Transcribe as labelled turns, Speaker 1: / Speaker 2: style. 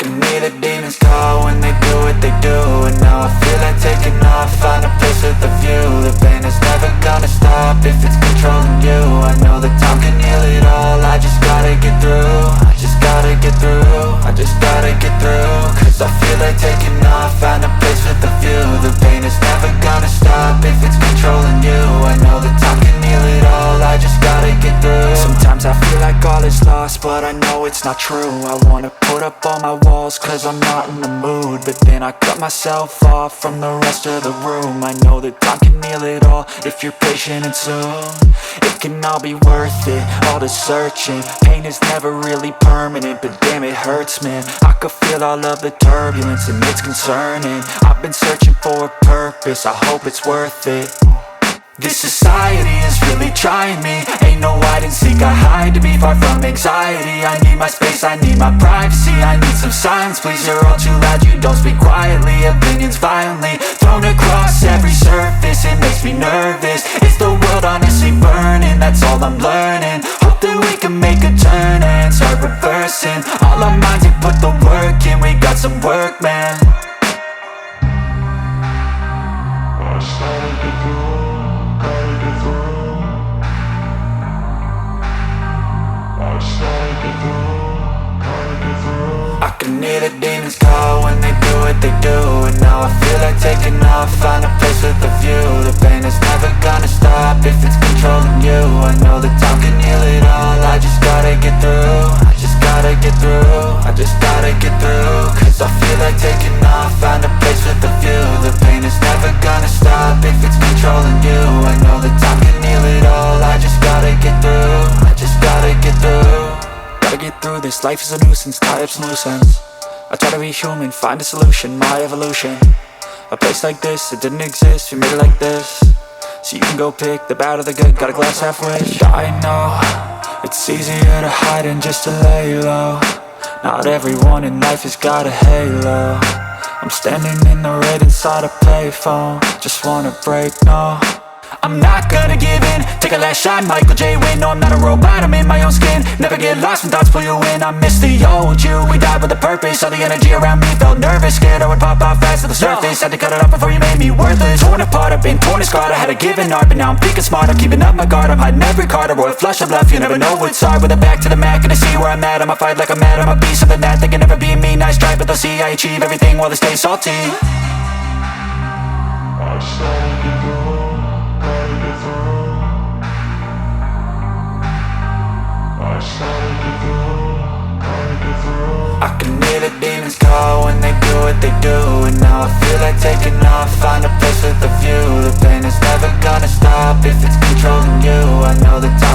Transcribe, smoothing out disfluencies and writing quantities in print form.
Speaker 1: can hear the demons call when they do what they do. And now I feel like taking off, find a place with a view. The pain is never gonna stop if it's controlling you. I know that time can heal it all, I just gotta get through. I just gotta get through, I just gotta get through. Cause I feel like taking off, find a place with a view. The pain is never gonna stop if it's controlling you. I know that time can heal it all, I just gotta get through. Sometimes I feel like all is lost, but I know it's not true. I wanna put up all my walls cause I'm not in the mood, but then I cut myself off from the rest of the room. I know that time can heal it all if you're patient and soon. It can all be worth it, all the searching. Pain is never really permanent, but damn it hurts, man. I could feel all of the turbulence and it's concerning. I've been searching for a purpose, I hope it's worth it. This society is really trying me. Ain't no hide and seek, I hide to be far from anxiety. I need my space, I need my privacy. I need some silence, please, you're all too loud. You don't speak quietly, opinions violently thrown across every surface. It makes me nervous, it's the world honestly burning. That's all I'm learning, hope that we can make a turn and start reversing. All our minds, we put the work in, we got some work, man. I started to go. I can hear the demons call when they do what they do. And now I feel like taking off, find a place with a view. The pain is never gonna stop if it's controlling you. I know that time can heal it all, I just gotta get through. I just gotta get through, I just gotta get through. Cause I feel like taking off, find a place with a view. The pain is never gonna stop if it's controlling you. I know that time can heal it all, I just gotta get through. I just gotta get through. Gotta get through this, life is a nuisance, tie up some loose ends. I try to be human, find a solution, my evolution. A place like this, it didn't exist, we made it like this. So you can go pick the bad or the good, got a glass halfway. I know, it's easier to hide than just to lay low. Not everyone in life has got a halo. I'm standing in the red inside a payphone, just wanna break, no. I'm not gonna give in, take a last shot, Michael J. Win. No, I'm not a robot, I'm in my own skin. Never get lost when thoughts pull you in. I miss the old you, we died with a purpose. All the energy around me felt nervous, scared I would pop off fast to the surface. Had to cut it off before you made me worthless. Torn apart, I've been torn and scarred. I had a given art, but now I'm thinking smart. I'm keeping up my guard, I'm hiding every card. A royal flush of love, you never know what's hard. With a back to the mat, gonna see where I'm at. I'ma fight like I'm mad, I'ma be something that they can never be me. Nice try, but they'll see I achieve everything while they stay salty. I started to go, gotta get through. I started to go, gotta get through. I can hear the demons call when they do what they do. And now I feel like taking off, find a place with a view. The pain is never gonna stop if it's controlling you. I know the time